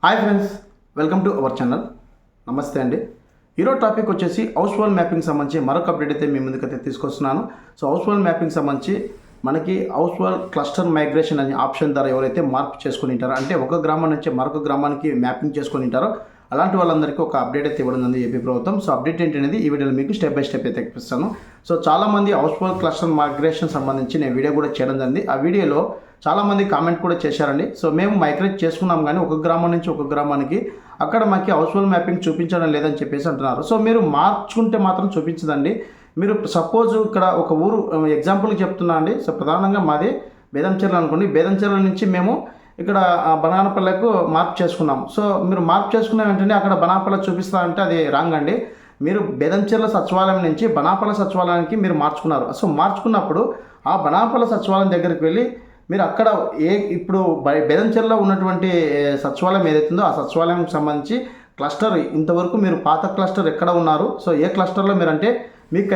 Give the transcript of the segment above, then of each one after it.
Hi friends, welcome to our channel. నమస్తే అండి. ఈరోజు టాపిక్ వచ్చేసి హౌస్ హోల్డ్ మ్యాపింగ్ సంబంధించి మరొక అప్డేట్ అయితే మీ ముందుకైతే తీసుకొస్తున్నాను. సో హౌస్ హోల్డ్ మ్యాపింగ్ సంబంధించి మనకి హౌస్ హోల్డ్ క్లస్టర్ మైగ్రేషన్ అనే ఆప్షన్ ద్వారా ఎవరైతే మార్పు చేసుకుని ఉంటారో, అంటే ఒక గ్రామం నుంచి మరొక గ్రామానికి మ్యాపింగ్ చేసుకుని ఉంటారో అలాంటి వాళ్ళందరికీ ఒక అప్డేట్ అయితే ఇవ్వడం ఉంది ఏపీ ప్రభుత్వం. సో అప్డేట్ ఏంటనేది ఈ వీడియోలో మీకు స్టెప్ బై స్టెప్ అయితే చూపిస్తాను. సో చాలామంది హౌస్ హోల్డ్ క్లస్టర్ మైగ్రేషన్ సంబంధించి నేను వీడియో కూడా చేయడం జరిగింది. ఆ వీడియోలో చాలామంది కామెంట్ కూడా చేశారండి. సో మేము మైగ్రేట్ చేసుకున్నాం కానీ ఒక గ్రామం నుంచి ఒక గ్రామానికి అక్కడ మాకు హౌస్ హోల్డ్ మ్యాపింగ్ చూపించడం లేదని చెప్పేసి అంటున్నారు. సో మీరు మార్చుకుంటే మాత్రం చూపించదండి. మీరు సపోజ్ ఇక్కడ ఒక ఊరు ఎగ్జాంపుల్కి చెప్తున్నా అండి. సో ప్రధానంగా మాది బేదంచెర్ల అనుకోండి. బేదంచెర్ల నుంచి మేము ఇక్కడ బనానపల్లెకు మార్పు చేసుకున్నాం. సో మీరు మార్పు చేసుకున్న వెంటనే అక్కడ బనాపల్లె చూపిస్తారంటే అది రాంగ్ అండి. మీరు బేదంచెర్ల సచివాలయం నుంచి బనాపల్లె సచివాలయానికి మీరు మార్చుకున్నారు. సో మార్చుకున్నప్పుడు ఆ బనాపల్లె సచివాలయం దగ్గరికి వెళ్ళి మీరు అక్కడ ఇప్పుడు బేదంచెర్లో ఉన్నటువంటి సచివాలయం ఏదైతుందో ఆ సచివాలయం సంబంధించి క్లస్టర్ ఇంతవరకు మీరు పాత క్లస్టర్ ఎక్కడ ఉన్నారు, సో ఏ క్లస్టర్లో మీరు అంటే మీకు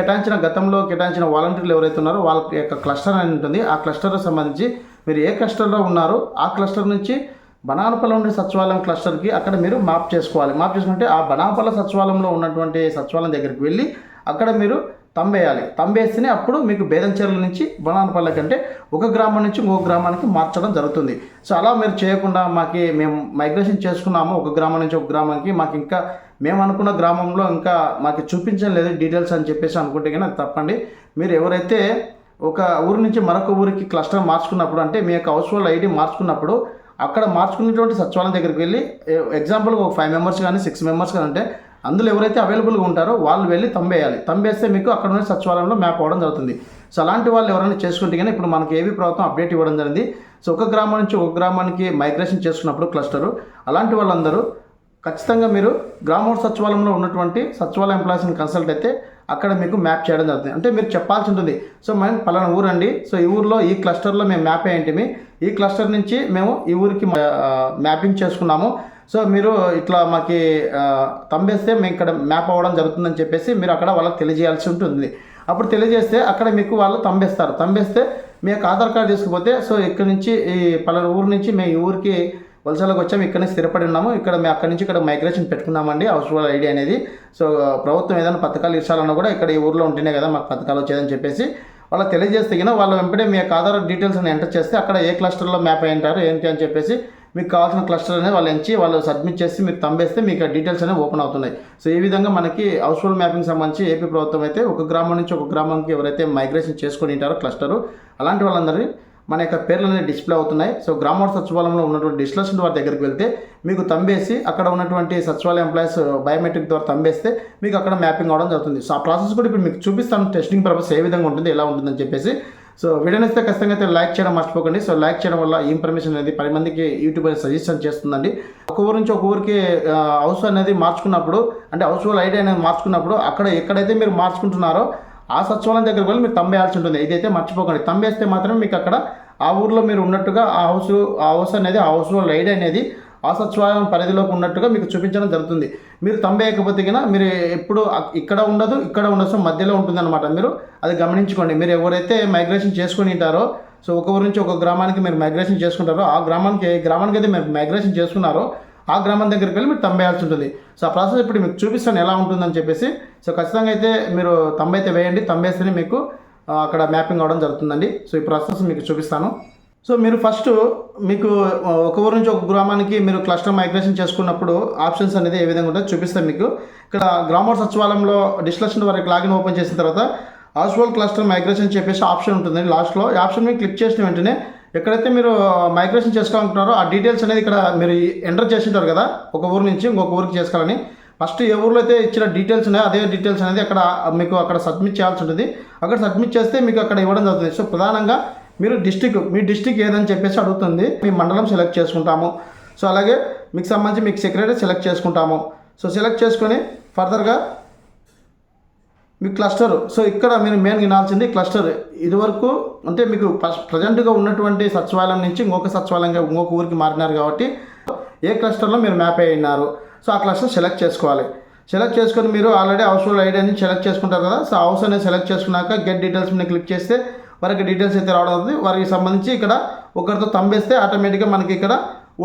గతంలో కేటాయించిన వాలంటీర్లు ఎవరైతే ఉన్నారో వాళ్ళ యొక్క క్లస్టర్ అని ఉంటుంది. ఆ క్లస్టర్కి సంబంధించి మీరు ఏ క్లస్టర్లో ఉన్నారో ఆ క్లస్టర్ నుంచి బనానపల్లె ఉండే సచివాలయం క్లస్టర్కి అక్కడ మీరు మ్యాప్ చేసుకోవాలి. మ్యాప్ చేసుకుంటే ఆ బనానపల్లె సచివాలయంలో ఉన్నటువంటి సచివాలయం దగ్గరికి వెళ్ళి అక్కడ మీరు తంబేయాలి. తంబేస్తేనే అప్పుడు మీకు బేదంచెర్ల నుంచి బనానపల్లె కంటే ఒక గ్రామం నుంచి ఇంకొక గ్రామానికి మార్చడం జరుగుతుంది. సో అలా మీరు చేయకుండా మేము మైగ్రేషన్ చేసుకున్నాము ఒక గ్రామం నుంచి ఒక గ్రామానికి, మాకు ఇంకా మేము అనుకున్న గ్రామంలో ఇంకా మాకు చూపించడం లేదు డీటెయిల్స్ అని చెప్పేసి అనుకుంటే కానీ అది తప్పండి. మీరు ఎవరైతే ఒక ఊరి నుంచి మరొక ఊరికి క్లస్టర్ మార్చుకున్నప్పుడు, అంటే మీ యొక్క హౌస్ హోల్డ్ ఐడి మార్చుకున్నప్పుడు అక్కడ మార్చుకున్నటువంటి సచివాలయం దగ్గరికి వెళ్ళి ఎగ్జాంపుల్గా ఒక 5 మెంబర్స్ కానీ 6 మెంబర్స్ కానీ అంటే అందులో ఎవరైతే అవైలబుల్గా ఉంటారో వాళ్ళు వెళ్ళి తంబేయాలి. తంబేస్తే మీకు అక్కడ ఉన్న సచివాలయంలో మ్యాప్ అవ్వడం జరుగుతుంది. సో అలాంటి వాళ్ళు ఎవరైనా చేసుకుంటే కానీ ఇప్పుడు మనకి ఏపీ ప్రభుత్వం అప్డేట్ ఇవ్వడం జరిగింది. సో ఒక గ్రామం నుంచి ఒక గ్రామానికి మైగ్రేషన్ చేసుకున్నప్పుడు క్లస్టరు అలాంటి వాళ్ళందరూ ఖచ్చితంగా మీరు గ్రామ సచివాలయంలో ఉన్నటువంటి సచివాలయ ఎంప్లాయీస్ని కన్సల్ట్ అయితే అక్కడ మీకు మ్యాప్ చేయడం జరుగుతుంది. అంటే మీరు చెప్పాల్సి ఉంటుంది, సో మేము పలానా ఊరండి, సో ఈ ఊరిలో ఈ క్లస్టర్లో మేము మ్యాప్ అయ్యేంటిమి, ఈ క్లస్టర్ నుంచి మేము ఈ ఊరికి మ్యాపింగ్ చేసుకున్నాము, సో మీరు ఇట్లా మాకు తంబేస్తే మేము ఇక్కడ మ్యాప్ అవ్వడం జరుగుతుందని చెప్పేసి మీరు అక్కడ వాళ్ళకి తెలియజేయాల్సి ఉంటుంది. అప్పుడు తెలియజేస్తే అక్కడ మీకు వాళ్ళు తంబేస్తారు. తంబేస్తే మీ యొక్క ఆధార్ కార్డు తీసుకుపోతే, సో ఇక్కడ నుంచి ఈ పలానా ఊరు నుంచి మేము ఈ ఊరికి వలసలకు వచ్చాము, ఇక్కడనే స్థిరపడి ఉన్నాము, ఇక్కడ మేము అక్కడి నుంచి ఇక్కడ మైగ్రేషన్ పెట్టుకున్నామండి హౌస్ హోల్డ్ ఐడి అనేది. సో ప్రభుత్వం ఏదైనా పథకాలు ఇచ్చాలన్నా కూడా ఇక్కడ ఈ ఊర్లో ఉంటేనే కదా మాకు పథకాలు వచ్చేదని చెప్పేసి వాళ్ళకి తెలియజేస్తే కింద వాళ్ళు వెంటనే మీ యొక్క ఆధార్ డీటెయిల్స్ అని ఎంటర్ చేస్తే అక్కడ ఏ క్లస్టర్లో మ్యాప్ అయి ఉంటారు ఏంటి అని చెప్పేసి మీకు కావాల్సిన క్లస్టర్ అనేది వాళ్ళు ఎంచి వాళ్ళు సబ్మిట్ చేసి మీరు తంబేస్తే మీకు ఆ డీటెయిల్స్ అనేవి ఓపెన్ అవుతున్నాయి. సో ఈ విధంగా మనకి హౌస్ హోల్డ్ మ్యాపింగ్ సంబంధించి ఏపీ ప్రభుత్వం అయితే ఒక గ్రామం నుంచి ఒక గ్రామానికి ఎవరైతే మైగ్రేషన్ చేసుకొని ఉంటారో క్లస్టరు అలాంటి వాళ్ళందరూ మన యొక్క పేర్లు అనేది డిస్ప్లే అవుతున్నాయి. సో గ్రామ సచివాలయంలో ఉన్నటువంటి డిస్ట్రిక్ట్ వారి దగ్గరికి వెళ్తే మీకు తంబేసి అక్కడ ఉన్నటువంటి సచివాలయ ఎంప్లాయీస్ బయోమెట్రిక్ ద్వారా తంబేస్తే మీకు అక్కడ మ్యాపింగ్ అవడం జరుగుతుంది. సో ఆ ప్రాసెస్ కూడా ఇప్పుడు మీకు చూపిస్తాను, టెస్టింగ్ పర్పస్ ఏ విధంగా ఉంటుంది, ఎలా ఉంటుందని చెప్పేసి. సో వీడియో నచ్చితే ఖచ్చితంగా అయితే లైక్ చేయడం మర్చిపోకండి. సో లైక్ చేయడం వల్ల ఈ ఇన్ఫర్మేషన్ అనేది 10 మందికి యూట్యూబ్ అనేది సజెషన్ చేస్తుందండి. ఒక ఊరు నుంచి ఒక ఊరికి హౌస్ అనేది మార్చుకున్నప్పుడు, అంటే హౌస్ హోల్డ్ ఐడి అనేది మార్చుకున్నప్పుడు అక్కడ ఎక్కడైతే మీరు మార్చుకుంటున్నారో ఆ సచివాలయం దగ్గరికి వెళ్ళి మీరు తంబేయాల్సి ఉంటుంది. ఇదైతే మర్చిపోకండి. తంబేస్తే మాత్రమే మీకు అక్కడ ఆ ఊర్లో మీరు ఉన్నట్టుగా ఆ హౌస్ అనేది ఆ హౌస్ హోల్డ్ ఐడి అనేది ఆ సచివాలయం పరిధిలోకి ఉన్నట్టుగా మీకు చూపించడం జరుగుతుంది. మీరు తంబేయకపోతే కన్నా మీరు ఎప్పుడు ఇక్కడ ఉండదు ఇక్కడ ఉండదు, సో మధ్యలో ఉంటుందన్నమాట. మీరు అది గమనించుకోండి. మీరు ఎవరైతే మైగ్రేషన్ చేసుకుని ఉంటారో, సో ఒక ఊరు నుంచి ఒక గ్రామానికి మీరు మైగ్రేషన్ చేసుకుంటారో ఆ గ్రామానికి అయితే మీరు మైగ్రేషన్ చేసుకున్నారో ఆ గ్రామం దగ్గరికి వెళ్ళి మీరు తంబేయాల్సి ఉంటుంది. సో ఆ ప్రాసెస్ ఇప్పుడు మీకు చూపిస్తాను ఎలా ఉంటుందని చెప్పేసి. సో ఖచ్చితంగా అయితే మీరు తంబైతే వేయండి. తంబేస్తేనే మీకు అక్కడ మ్యాపింగ్ అవ్వడం జరుగుతుందండి. సో ఈ ప్రాసెస్ మీకు చూపిస్తాను. సో మీరు ఫస్ట్ మీకు ఒక ఊరు నుంచి ఒక గ్రామానికి మీరు క్లస్టర్ మైగ్రేషన్ చేసుకున్నప్పుడు ఆప్షన్స్ అనేది ఏ విధంగా ఉంటుందో చూపిస్తాను మీకు. ఇక్కడ గ్రామ సచివాలయంలో డిస్ట్రిక్ట్ వరకు లాగిన్ ఓపెన్ చేసిన తర్వాత హౌస్ హోల్డ్ క్లస్టర్ మైగ్రేషన్ చెప్పేసి ఆప్షన్ ఉంటుంది లాస్ట్లో. ఈ ఆప్షన్ మీద క్లిక్ చేసిన వెంటనే ఎక్కడైతే మీరు మైగ్రేషన్ చేసుకోవాలనుకుంటున్నారో ఆ డీటెయిల్స్ అనేది ఇక్కడ మీరు ఎంటర్ చేసింటారు కదా, ఒక ఊరు నుంచి ఇంకొక ఊరికి చేసుకోవాలని. ఫస్ట్ ఏ ఊర్లో అయితే ఇచ్చిన డీటెయిల్స్ ఉన్నాయో అదే డీటెయిల్స్ అనేది మీకు అక్కడ సబ్మిట్ చేయాల్సి ఉంటుంది. అక్కడ సబ్మిట్ చేస్తే మీకు అక్కడ ఇవ్వడం జరుగుతుంది. సో ప్రధానంగా మీరు మీ డిస్టిక్ ఏదని చెప్పేసి అడుగుతుంది. మీ మండలం సెలెక్ట్ చేసుకుంటాము. సో అలాగే మీకు సంబంధించి మీకు సెక్రటరీ సెలెక్ట్ చేసుకుంటాము. సో సెలెక్ట్ చేసుకొని ఫర్దర్గా మీ క్లస్టర్, సో ఇక్కడ మీరు మెయిన్ వినాల్సింది క్లస్టర్. ఇదివరకు అంటే మీకు ప్రజెంట్గా ఉన్నటువంటి సచివాలయం నుంచి ఇంకొక సచివాలయంగా ఇంకొక ఊరికి మారినారు కాబట్టి ఏ క్లస్టర్లో మీరు మ్యాప్ అయి ఉన్నారు, సో ఆ క్లస్టర్ సెలెక్ట్ చేసుకోవాలి. సెలెక్ట్ చేసుకొని మీరు ఆల్రెడీ హౌస్ హోల్డ్ ఐడి అని సెలెక్ట్ చేసుకుంటారు కదా. సో హౌస్ అనేది సెలెక్ట్ చేసుకున్నాక గెట్ డీటెయిల్స్ మీద క్లిక్ చేస్తే వారికి డీటెయిల్స్ అయితే రావడం అవుతుంది. వారికి సంబంధించి ఇక్కడ ఒకరితో తంబేస్తే ఆటోమేటిక్గా మనకి ఇక్కడ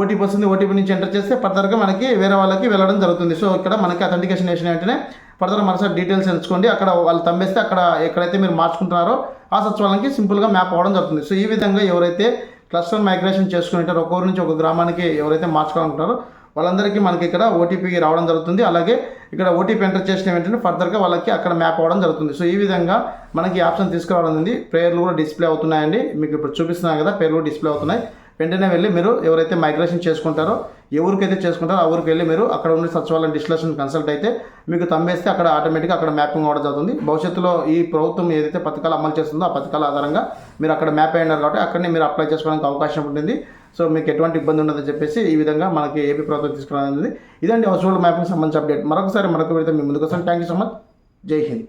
ఓటీపీ వస్తుంది. ఓటీపీ నుంచి ఎంటర్ చేస్తే ఫర్దర్గా మనకి వేరే వాళ్ళకి వెళ్ళడం జరుగుతుంది. సో ఇక్కడ మనకి అథెంటికేషన్ చేసిన వెంటనే ఫర్దర్ మరోసారి డీటెయిల్స్ ఎంచుకోండి. అక్కడ వాళ్ళు తమ్మేస్తే అక్కడ ఎక్కడైతే మీరు మార్చుకుంటున్నారో ఆ సచివాలయానికి సింపుల్గా మ్యాప్ అవ్వడం జరుగుతుంది. సో ఈ విధంగా ఎవరైతే క్లస్టర్ మైగ్రేషన్ చేసుకుంటారో ఒక్కొక్క నుంచి ఒక గ్రామానికి ఎవరైతే మార్చుకోవాలనుకుంటారో వాళ్ళందరికీ మనకి ఇక్కడ ఓటీపీ రావడం జరుగుతుంది. అలాగే ఇక్కడ ఓటీపీ ఎంటర్ చేసిన వెంటనే ఫర్దర్గా వాళ్ళకి అక్కడ మ్యాప్ అవ్వడం జరుగుతుంది. సో ఈ విధంగా మనకి ఆప్షన్ తీసుకురావడం ఉంది. పేర్లు కూడా డిస్ప్లే అవుతున్నాయండి, మీకు ఇప్పుడు చూపిస్తున్నాను కదా, పేర్లు కూడా డిస్ప్లే అవుతున్నాయి. వెంటనే వెళ్ళి మీరు ఎవరైతే మైగ్రేషన్ చేసుకుంటారో ఎవరికైతే చేసుకుంటారో ఆ ఊరికి వెళ్ళి మీరు అక్కడ ఉన్న సచివాలయం డిస్ట్రిక్షన్ కన్సల్ట్ అయితే మీకు తమ్మేస్తే అక్కడ ఆటోమేటిక్గా అక్కడ మ్యాపింగ్ అవ్వడం జరుగుతుంది. భవిష్యత్తులో ఈ ప్రభుత్వం ఏదైతే పథకాలు అమలు చేస్తుందో ఆ పథకాల ఆధారంగా మీరు అక్కడ మ్యాప్ అయినారు కాబట్టి అక్కడనే మీరు అప్లై చేసుకోవడానికి అవకాశం ఉంటుంది. సో మీకు ఎటువంటి ఇబ్బంది ఉండదని చెప్పేసి ఈ విధంగా మనకి ఏపీ ప్రభుత్వం తీసుకురానుంది. ఇదండి హౌస్ హోల్డ్ మ్యాపింగ్ సంబంధించి అప్డేట్. మరొక విడత మీ ముందుకు వస్తాను. Thank you so much. జై హింద్.